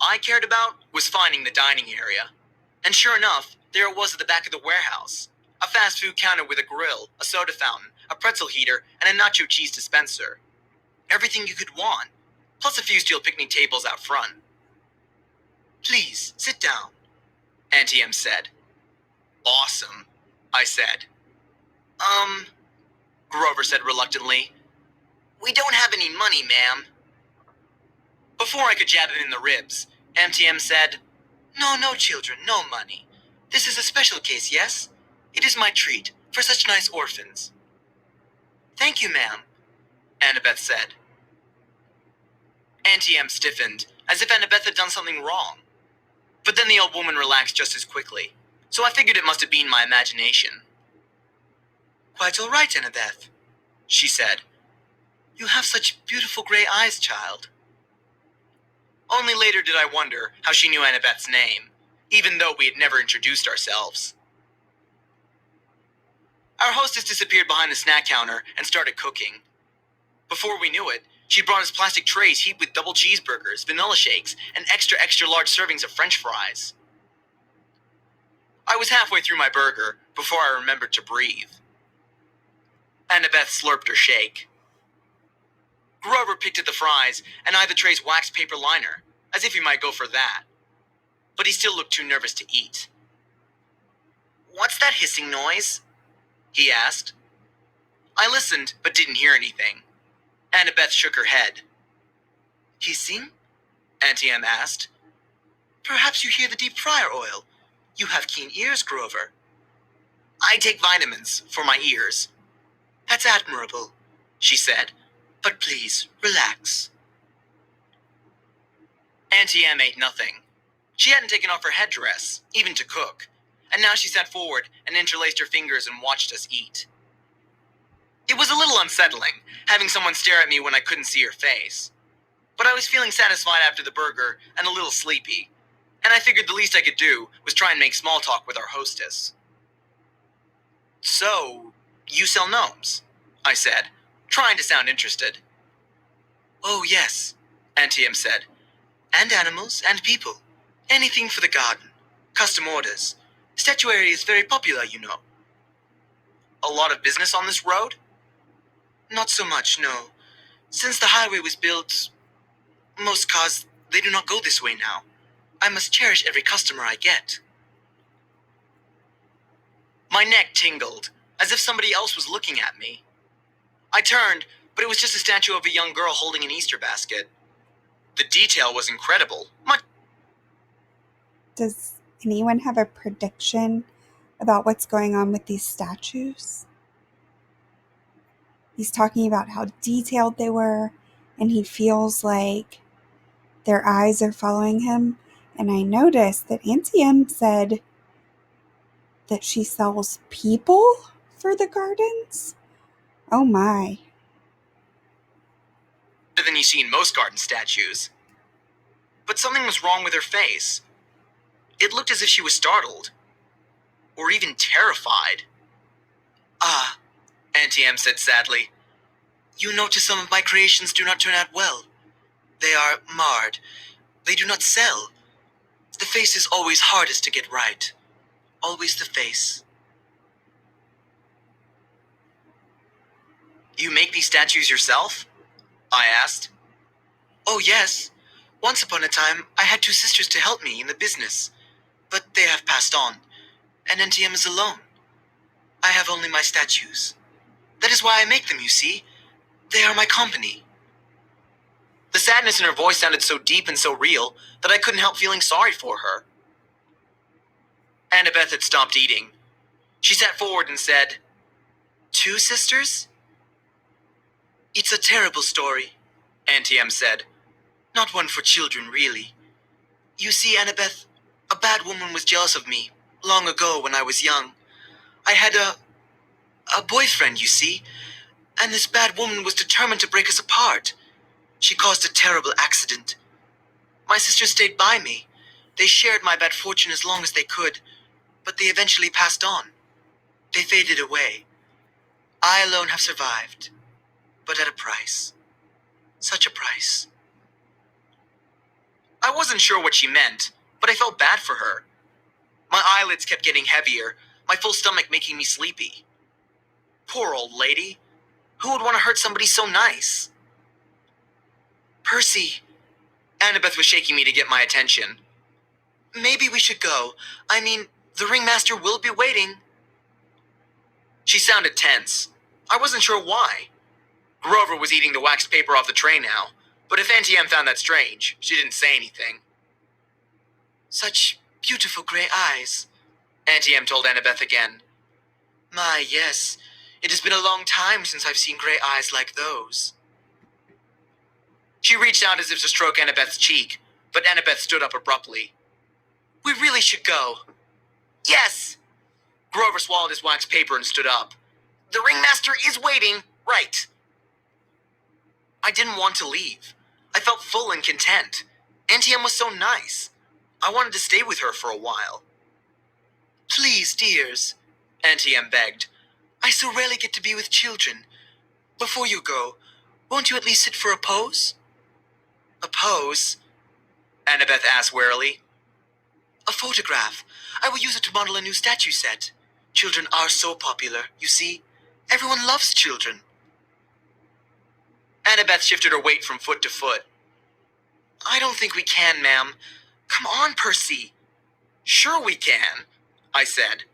I cared about was finding the dining area. And sure enough, there it was at the back of the warehouse. A fast food counter with a grill, a soda fountain, a pretzel heater, and a nacho cheese dispenser. Everything you could want, plus a few steel picnic tables out front. "Please, sit down," Auntie Em said. "Awesome," I said. Grover said reluctantly. "We don't have any money, ma'am." Before I could jab him in the ribs, Auntie Em said, No, children, no money. This is a special case, yes? It is my treat for such nice orphans." "Thank you, ma'am," Annabeth said. Auntie Em stiffened, as if Annabeth had done something wrong. But then the old woman relaxed just as quickly, so I figured it must have been my imagination. "Quite all right, Annabeth," she said. "You have such beautiful gray eyes, child." Only later did I wonder how she knew Annabeth's name, even though we had never introduced ourselves. Our hostess disappeared behind the snack counter and started cooking. Before we knew it, she brought us plastic trays heaped with double cheeseburgers, vanilla shakes, and extra large servings of French fries. I was halfway through my burger before I remembered to breathe. Annabeth slurped her shake. Grover picked at the fries and eyed the tray's wax paper liner, as if he might go for that. But he still looked too nervous to eat. "What's that hissing noise?" he asked. I listened, but didn't hear anything. Annabeth shook her head. "Hissing?" Auntie Em asked. "Perhaps you hear the deep fryer oil. You have keen ears, Grover." "I take vitamins for my ears." "That's admirable," she said. "But please, relax." Auntie Em ate nothing. She hadn't taken off her headdress, even to cook, and now she sat forward and interlaced her fingers and watched us eat. It was a little unsettling, having someone stare at me when I couldn't see her face. But I was feeling satisfied after the burger and a little sleepy, and I figured the least I could do was try and make small talk with our hostess. "So, you sell gnomes?" I said, trying to sound interested. "Oh, yes," Auntie Em said. "And animals and people. Anything for the garden. Custom orders. Statuary is very popular, you know." "A lot of business on this road?" "Not so much, no. Since the highway was built, most cars, they do not go this way now. I must cherish every customer I get." My neck tingled, as if somebody else was looking at me. I turned, but it was just a statue of a young girl holding an Easter basket. The detail was incredible. Does anyone have a prediction about what's going on with these statues? He's talking about how detailed they were, and he feels like their eyes are following him. And I noticed that Auntie Em said that she sells people for the gardens. Oh my. Than you see in most garden statues. But something was wrong with her face. It looked as if she was startled. Or even terrified. "Ah," Auntie Em said sadly. "You notice some of my creations do not turn out well. They are marred. They do not sell. The face is always hardest to get right. Always the face." "You make these statues yourself?" I asked. "Oh, yes. Once upon a time, I had 2 sisters to help me in the business. But they have passed on, and Auntie Em is alone. I have only my statues. That is why I make them, you see. They are my company." The sadness in her voice sounded so deep and so real that I couldn't help feeling sorry for her. Annabeth had stopped eating. She sat forward and said, "2 sisters?" "It's a terrible story," Auntie Em said. "Not one for children, really. You see, Annabeth, a bad woman was jealous of me, long ago when I was young. I had a boyfriend, you see, and this bad woman was determined to break us apart. She caused a terrible accident. My sisters stayed by me. They shared my bad fortune as long as they could, but they eventually passed on. They faded away. I alone have survived, but at a price. Such a price." I wasn't sure what she meant, but I felt bad for her. My eyelids kept getting heavier, my full stomach making me sleepy. Poor old lady. Who would want to hurt somebody so nice? Percy. Annabeth was shaking me to get my attention. Maybe we should go. I mean, the ringmaster will be waiting. She sounded tense. I wasn't sure why. Grover was eating the waxed paper off the tray now, but if Auntie Em found that strange, she didn't say anything. Such beautiful gray eyes, Auntie Em told Annabeth again. My, yes. It has been a long time since I've seen gray eyes like those. She reached out as if to stroke Annabeth's cheek, but Annabeth stood up abruptly. We really should go. Yes! Grover swallowed his wax paper and stood up. The ringmaster is waiting, right. I didn't want to leave. I felt full and content. Auntie Em was so nice. I wanted to stay with her for a while. Please, dears, Auntie Em begged. I so rarely get to be with children. Before you go, won't you at least sit for a pose? A pose? Annabeth asked warily. A photograph. I will use it to model a new statue set. Children are so popular, you see. Everyone loves children. Annabeth shifted her weight from foot to foot. I don't think we can, ma'am. Come on, Percy. Sure we can, I said.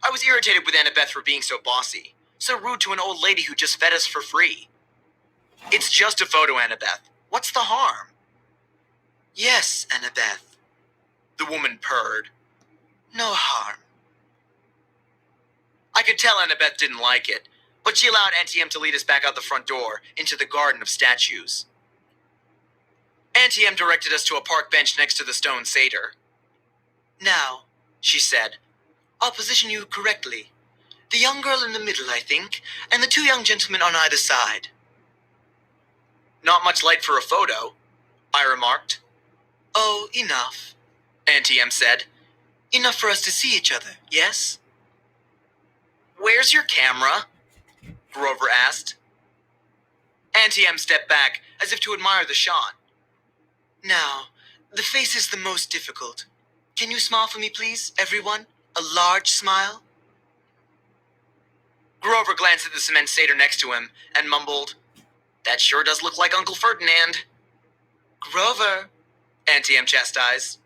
I was irritated with Annabeth for being so bossy, so rude to an old lady who just fed us for free. It's just a photo, Annabeth. What's the harm? Yes, Annabeth. The woman purred. No harm. I could tell Annabeth didn't like it, but she allowed Auntie Em to lead us back out the front door into the garden of statues. Auntie Em directed us to a park bench next to the stone satyr. Now, she said, I'll position you correctly. The young girl in the middle, I think, and the two young gentlemen on either side. Not much light for a photo, I remarked. Oh, enough, Auntie Em said. Enough for us to see each other, yes? Where's your camera? Grover asked. Auntie Em stepped back, as if to admire the shot. Now, the face is the most difficult. Can you smile for me, please, everyone? A large smile? Grover glanced at the cement satyr next to him and mumbled, That sure does look like Uncle Ferdinand. Grover, Auntie Em chastised.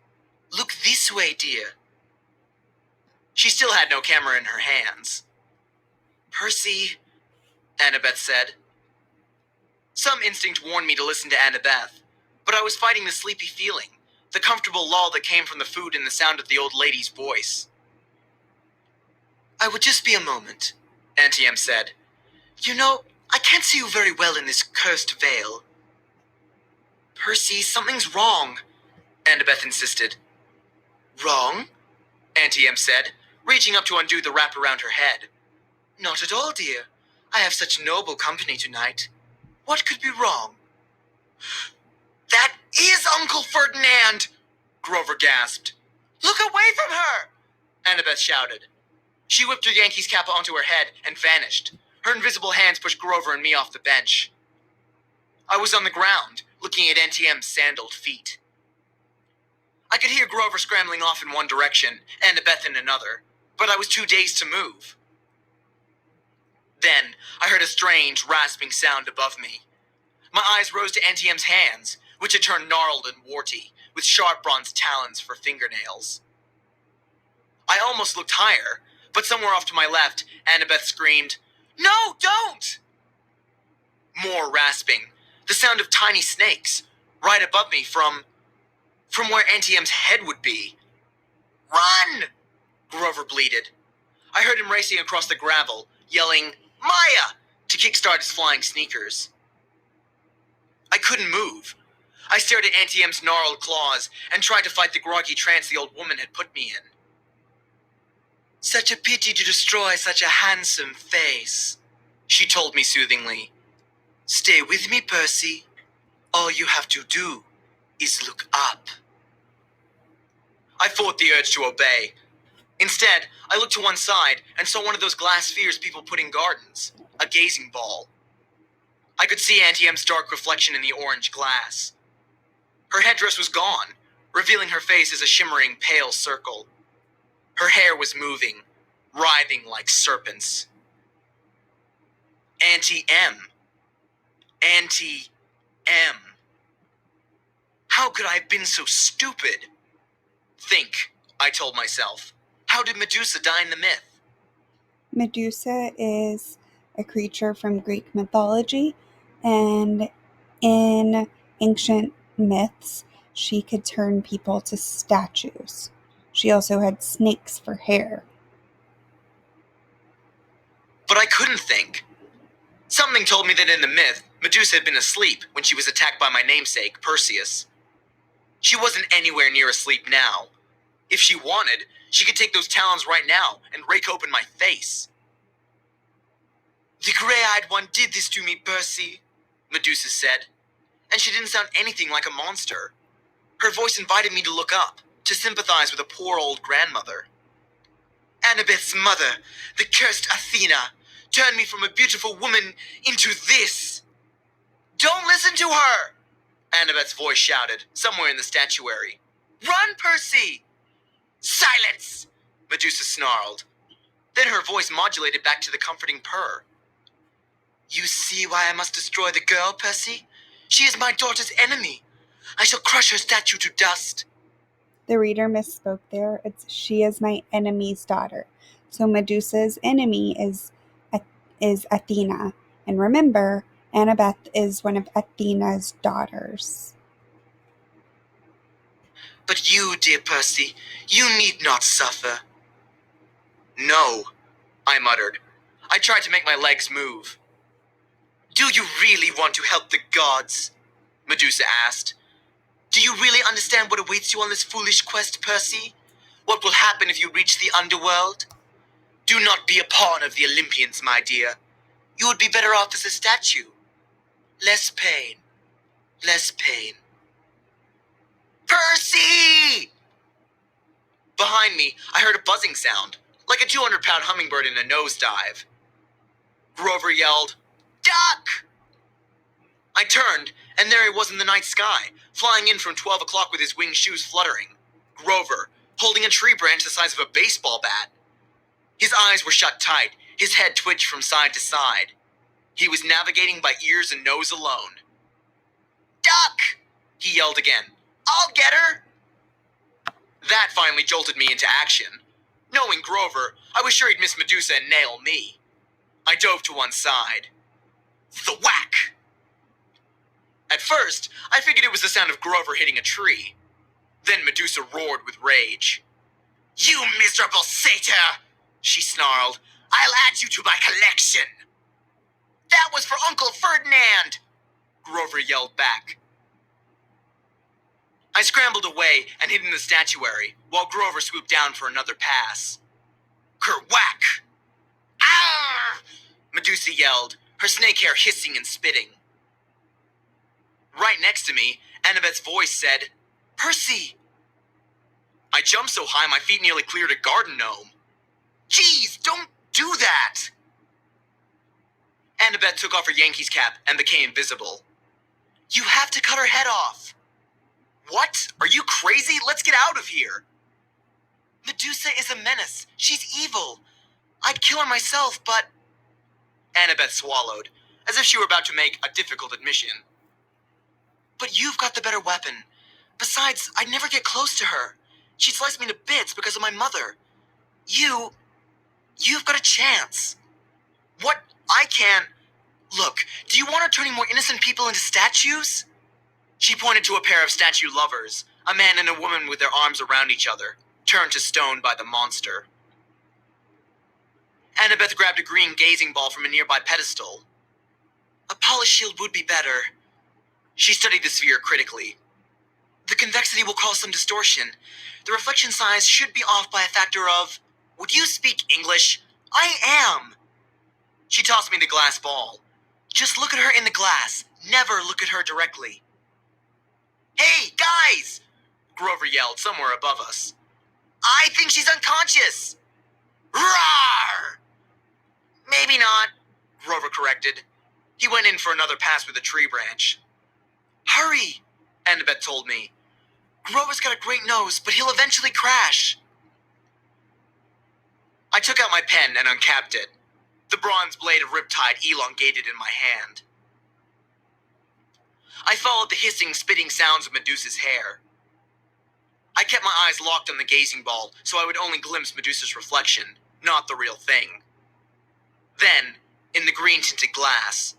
Look this way, dear. She still had no camera in her hands. Percy, Annabeth said. Some instinct warned me to listen to Annabeth, but I was fighting the sleepy feeling, the comfortable lull that came from the food and the sound of the old lady's voice. I would just be a moment, Auntie Em said. You know, I can't see you very well in this cursed veil. Percy, something's wrong, Annabeth insisted. Wrong? Auntie Em said, reaching up to undo the wrap around her head. Not at all, dear. I have such noble company tonight. What could be wrong? That is Uncle Ferdinand! Grover gasped. Look away from her! Annabeth shouted. She whipped her Yankees cap onto her head and vanished. Her invisible hands pushed Grover and me off the bench. I was on the ground, looking at Auntie Em's sandaled feet. I could hear Grover scrambling off in one direction, Annabeth in another, but I was too dazed to move. Then, I heard a strange, rasping sound above me. My eyes rose to Auntie Em's hands, which had turned gnarled and warty, with sharp bronze talons for fingernails. I almost looked higher, but somewhere off to my left, Annabeth screamed, No, don't! More rasping, the sound of tiny snakes, right above me from where Auntie Em's head would be. Run! Grover bleated. I heard him racing across the gravel, yelling, Maya! To kickstart his flying sneakers. I couldn't move. I stared at Auntie Em's gnarled claws and tried to fight the groggy trance the old woman had put me in. Such a pity to destroy such a handsome face, she told me soothingly. Stay with me, Percy. All you have to do is look up. I fought the urge to obey. Instead, I looked to one side and saw one of those glass spheres people put in gardens, a gazing ball. I could see Auntie Em's dark reflection in the orange glass. Her headdress was gone, revealing her face as a shimmering pale circle. Her hair was moving, writhing like serpents. Auntie M. Auntie M. How could I have been so stupid? Think, I told myself. How did Medusa die in the myth? Medusa is a creature from Greek mythology, and in ancient myths, she could turn people to statues. She also had snakes for hair. But I couldn't think. Something told me that in the myth, Medusa had been asleep when she was attacked by my namesake, Perseus. She wasn't anywhere near asleep now. If she wanted, she could take those talons right now and rake open my face. The grey-eyed one did this to me, Percy, Medusa said, and she didn't sound anything like a monster. Her voice invited me to look up, to sympathize with a poor old grandmother. Annabeth's mother, the cursed Athena, turned me from a beautiful woman into this. Don't listen to her, Annabeth's voice shouted, somewhere in the statuary. Run, Percy! Silence, Medusa snarled. Then her voice modulated back to the comforting purr. You see why I must destroy the girl, Percy? She is my daughter's enemy. I shall crush her statue to dust. The reader misspoke there. She is my enemy's daughter. So Medusa's enemy is Athena. And remember, Annabeth is one of Athena's daughters. But you, dear Percy, you need not suffer. No, I muttered. I tried to make my legs move. Do you really want to help the gods? Medusa asked. Do you really understand what awaits you on this foolish quest, Percy? What will happen if you reach the underworld? Do not be a pawn of the Olympians, my dear. You would be better off as a statue. Less pain. Less pain. Percy! Behind me, I heard a buzzing sound, like a 200-pound hummingbird in a nosedive. Grover yelled, Duck! I turned, and there he was in the night sky, flying in from 12 o'clock with his winged shoes fluttering. Grover, holding a tree branch the size of a baseball bat. His eyes were shut tight, his head twitched from side to side. He was navigating by ears and nose alone. Duck! He yelled again. I'll get her! That finally jolted me into action. Knowing Grover, I was sure he'd miss Medusa and nail me. I dove to one side. The whack! At first, I figured it was the sound of Grover hitting a tree. Then Medusa roared with rage. You miserable satyr! She snarled. I'll add you to my collection! That was for Uncle Ferdinand! Grover yelled back. I scrambled away and hid in the statuary, while Grover swooped down for another pass. Kerwhack! Ah! Medusa yelled, her snake hair hissing and spitting. Right next to me, Annabeth's voice said, Percy! I jumped so high my feet nearly cleared a garden gnome. Jeez, don't do that! Annabeth took off her Yankees cap and became invisible. You have to cut her head off. What? Are you crazy? Let's get out of here. Medusa is a menace. She's evil. I'd kill her myself, but... Annabeth swallowed, as if she were about to make a difficult admission. But you've got the better weapon. Besides, I'd never get close to her. She'd slice me to bits because of my mother. You've got a chance. What? I can't... Look, do you want her turning more innocent people into statues? She pointed to a pair of statue lovers, a man and a woman with their arms around each other, turned to stone by the monster. Annabeth grabbed a green gazing ball from a nearby pedestal. A polished shield would be better. She studied the sphere critically. The convexity will cause some distortion. The reflection size should be off by a factor of... Would you speak English? I am! She tossed me the glass ball. Just look at her in the glass. Never look at her directly. Hey, guys! Grover yelled somewhere above us. I think she's unconscious! Roar! Maybe not, Grover corrected. He went in for another pass with a tree branch. Hurry, Annabeth told me. Grover's got a great nose, but he'll eventually crash. I took out my pen and uncapped it. The bronze blade of Riptide elongated in my hand. I followed the hissing, spitting sounds of Medusa's hair. I kept my eyes locked on the gazing ball so I would only glimpse Medusa's reflection, not the real thing. Then, in the green-tinted glass,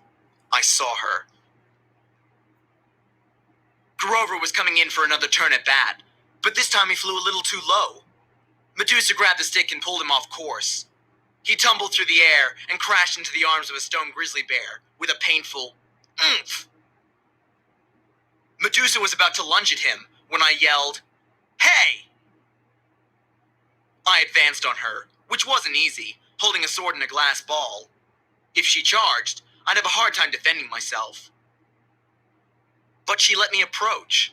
I saw her. Grover was coming in for another turn at bat, but this time he flew a little too low. Medusa grabbed the stick and pulled him off course. He tumbled through the air and crashed into the arms of a stone grizzly bear with a painful oomph. Medusa was about to lunge at him when I yelled, "Hey!" I advanced on her, which wasn't easy, holding a sword and a glass ball. If she charged, I'd have a hard time defending myself. But she let me approach.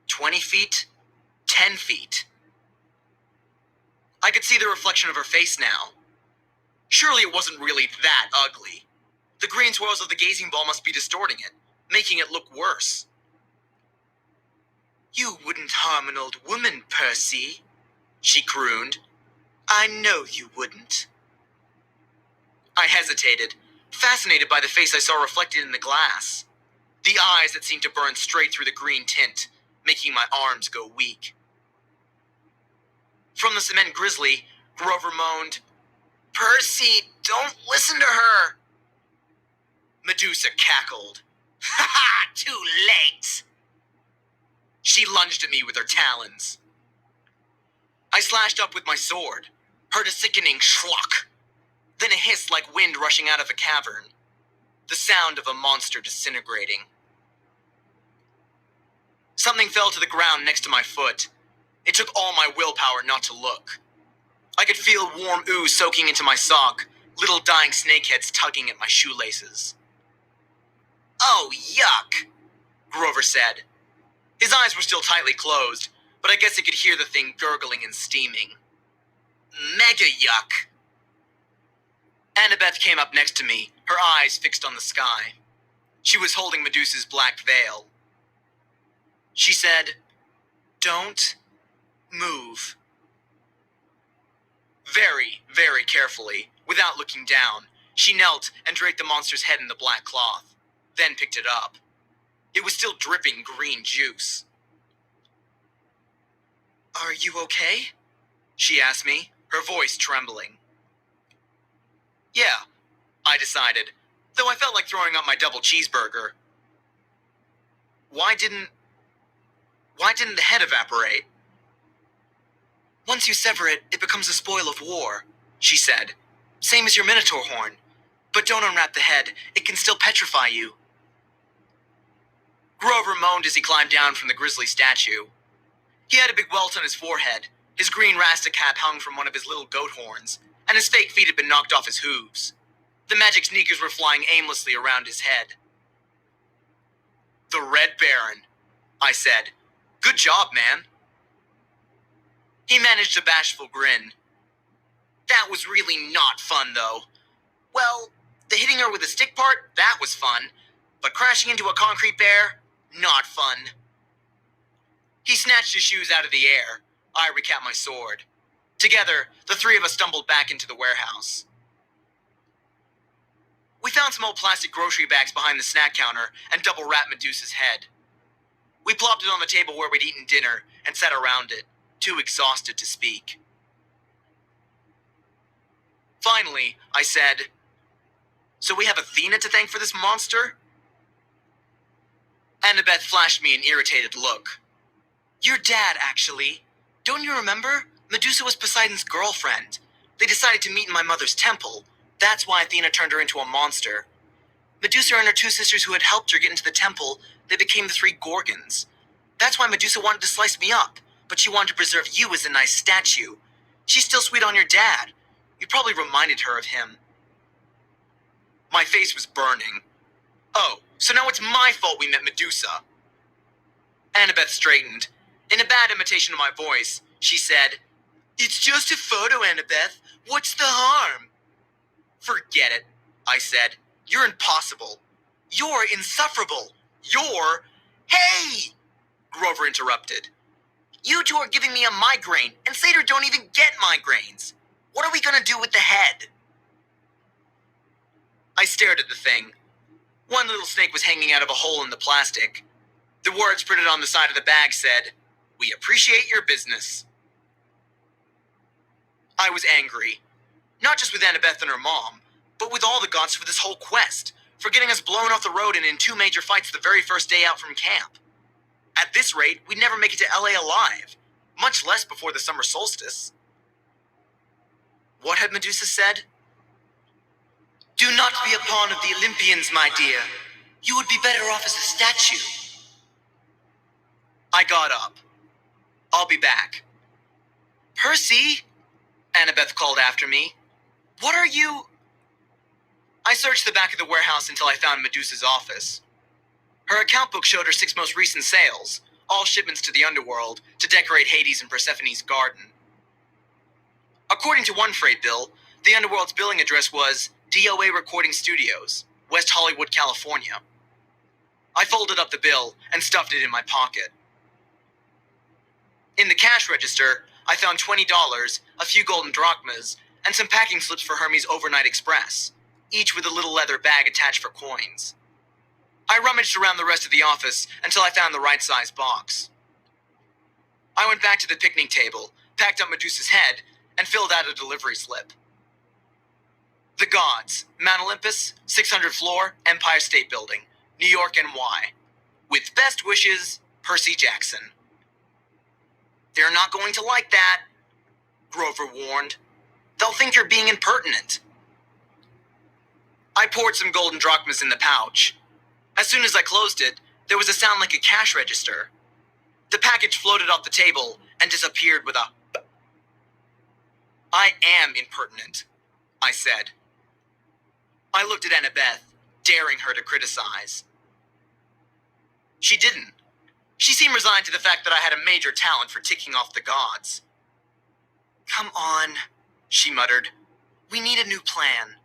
20 feet, 10 feet. I could see the reflection of her face now. Surely it wasn't really that ugly. The green swirls of the gazing ball must be distorting it, making it look worse. "You wouldn't harm an old woman, Percy," she crooned. "I know you wouldn't." I hesitated, fascinated by the face I saw reflected in the glass. The eyes that seemed to burn straight through the green tint, making my arms go weak. From the cement grizzly, Grover moaned, "Percy, don't listen to her." Medusa cackled. "Ha ha, too late." She lunged at me with her talons. I slashed up with my sword, heard a sickening schlock, then a hiss like wind rushing out of a cavern, the sound of a monster disintegrating. Something fell to the ground next to my foot. It took all my willpower not to look. I could feel warm ooze soaking into my sock, little dying snakeheads tugging at my shoelaces. "Oh, yuck," Grover said. His eyes were still tightly closed, but I guess I could hear the thing gurgling and steaming. "Mega yuck." Annabeth came up next to me, her eyes fixed on the sky. She was holding Medusa's black veil. She said, "Don't move." Very, very carefully, without looking down, she knelt and draped the monster's head in the black cloth, then picked it up. It was still dripping green juice. "Are you okay?" she asked me, her voice trembling. "Yeah," I decided, though I felt like throwing up my double cheeseburger. Why didn't the head evaporate?" "Once you sever it, it becomes a spoil of war," she said. "Same as your Minotaur horn. But don't unwrap the head, it can still petrify you." Grover moaned as he climbed down from the grizzly statue. He had a big welt on his forehead, his green rasta cap hung from one of his little goat horns, and his fake feet had been knocked off his hooves. The magic sneakers were flying aimlessly around his head. "The Red Baron," I said. "Good job, man." He managed a bashful grin. "That was really not fun, though. Well, the hitting her with a stick part, that was fun. But crashing into a concrete bear, not fun." He snatched his shoes out of the air. I recapped my sword. Together, the three of us stumbled back into the warehouse. We found some old plastic grocery bags behind the snack counter and double-wrapped Medusa's head. We plopped it on the table where we'd eaten dinner and sat around it, too exhausted to speak. Finally, I said, "So we have Athena to thank for this monster?" Annabeth flashed me an irritated look. "Your dad, actually. Don't you remember? Medusa was Poseidon's girlfriend. They decided to meet in my mother's temple. That's why Athena turned her into a monster. Medusa and her two sisters who had helped her get into the temple, they became the three Gorgons. That's why Medusa wanted to slice me up, but she wanted to preserve you as a nice statue. She's still sweet on your dad. You probably reminded her of him." My face was burning. "Oh, so now it's my fault we met Medusa." Annabeth straightened. In a bad imitation of my voice, she said, "It's just a photo, Annabeth. What's the harm?" "Forget it," I said. "You're impossible. You're insufferable. You're—" "Hey!" Grover interrupted. You two are giving me a migraine, and Seder don't even get migraines. What are we gonna do with the head? I stared at the thing. One little snake was hanging out of a hole in the plastic. The words printed on the side of the bag said, "We appreciate your business." I was angry. Not just with Annabeth and her mom, but with all the gods for this whole quest, for getting us blown off the road and in 2 major fights the very first day out from camp. At this rate, we'd never make it to LA alive, much less before the summer solstice. What had Medusa said? "Do not be a pawn of the Olympians, my dear. You would be better off as a statue." I got up. "I'll be back." "Percy," Annabeth called after me. "What are you—" I searched the back of the warehouse until I found Medusa's office. Her account book showed her 6 most recent sales, all shipments to the underworld, to decorate Hades and Persephone's garden. According to one freight bill, the underworld's billing address was DOA Recording Studios, West Hollywood, California. I folded up the bill and stuffed it in my pocket. In the cash register, I found $20, a few golden drachmas, and some packing slips for Hermes Overnight Express, each with a little leather bag attached for coins. I rummaged around the rest of the office until I found the right size box. I went back to the picnic table, packed up Medusa's head, and filled out a delivery slip. The Gods, Mount Olympus, 600th floor, Empire State Building, New York, NY. With best wishes, Percy Jackson. "They're not going to like that," Grover warned. "They'll think you're being impertinent." I poured some golden drachmas in the pouch. As soon as I closed it, there was a sound like a cash register. The package floated off the table and disappeared with a b. "I am impertinent," I said. I looked at Annabeth, daring her to criticize. She didn't. She seemed resigned to the fact that I had a major talent for ticking off the gods. "Come on," she muttered. "We need a new plan.